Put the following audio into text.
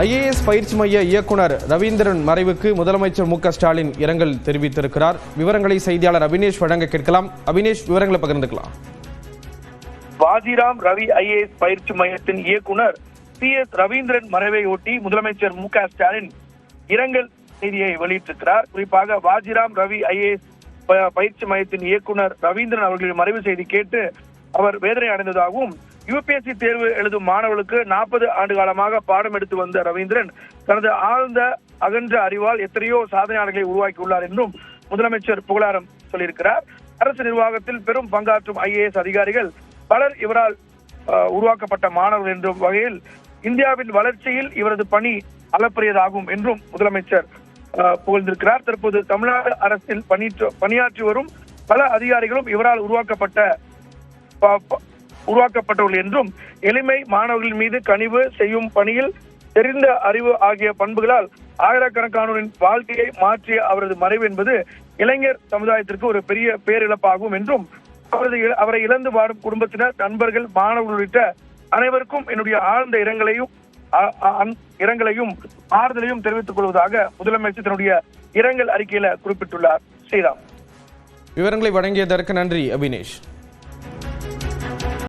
IAS பயிற்சி மைய இயக்குனர் ரவீந்திரன் மறைவுக்கு முதலமைச்சர் மு.க. ஸ்டாலின் இரங்கல் தெரிவித்திருக்கிறார். விவரங்களை செய்தியாளர் அபினேஷ் வழங்க கேட்கலாம். அபினேஷ், விவரங்களை பகிர்ந்துக்கலாம். வாஜிராம் ரவி ஐஏஎஸ் பயிற்சி மையத்தின் இயக்குனர் CS ரவீந்திரன் மறைவை ஒட்டி முதலமைச்சர் மு.க. ஸ்டாலின் இரங்கல் செய்தியை வெளியிட்டிருக்கிறார். குறிப்பாக வாஜிராம் ரவி ஐஏஎஸ் பயிற்சி மையத்தின் இயக்குனர் ரவீந்திரன் அவர்களின் மறைவு செய்தி கேட்டு அவர் வேதனை அடைந்ததாகவும், UPSC தேர்வு எழுதும் மாணவர்களுக்கு 40 ஆண்டு காலமாக பாடம் எடுத்து வந்த ரவீந்திரன் தனது ஆழ்ந்த அகன்ற அறிவால் எத்தனையோ சாதனையாளர்களை உருவாக்கியுள்ளார் என்றும் முதலமைச்சர் புகழாரம் சொல்லியிருக்கிறார். அரசு நிர்வாகத்தில் பெரும் பங்காற்றும் IAS அதிகாரிகள் பலர் இவரால் உருவாக்கப்பட்ட மாணவர்கள் என்ற வகையில் இந்தியாவின் வளர்ச்சியில் இவரது பணி அளப்பரியதாகும் என்றும் முதலமைச்சர் புகழ்ந்திருக்கிறார். தற்போது தமிழ்நாடு அரசில் பணியாற்றி வரும் பல அதிகாரிகளும் இவரால் உருவாக்கப்பட்டவர்கள் என்றும், எளிமை, மாணவர்களின் மீது கனிவு, செய்யும் பணியில் தெரிந்த அறிவு ஆகிய பண்புகளால் ஆயிரக்கணக்கானோரின் வாழ்க்கையை மாற்றிய அவரது மறைவு என்பது இளைஞர் சமுதாயத்திற்கு ஒரு பெரிய பேரிழப்பாகும் என்றும், அவரை இழந்து வாடும் குடும்பத்தினர், நண்பர்கள், மாணவர்கள் உள்ளிட்ட அனைவருக்கும் என்னுடைய ஆழ்ந்த இரங்கலையும் ஆறுதலையும் தெரிவித்துக் கொள்வதாக முதலமைச்சர் தன்னுடைய இரங்கல் அறிக்கையில குறிப்பிட்டுள்ளார். ஸ்ரீராம், விவரங்களை வழங்கியதற்கு நன்றி அபினேஷ்.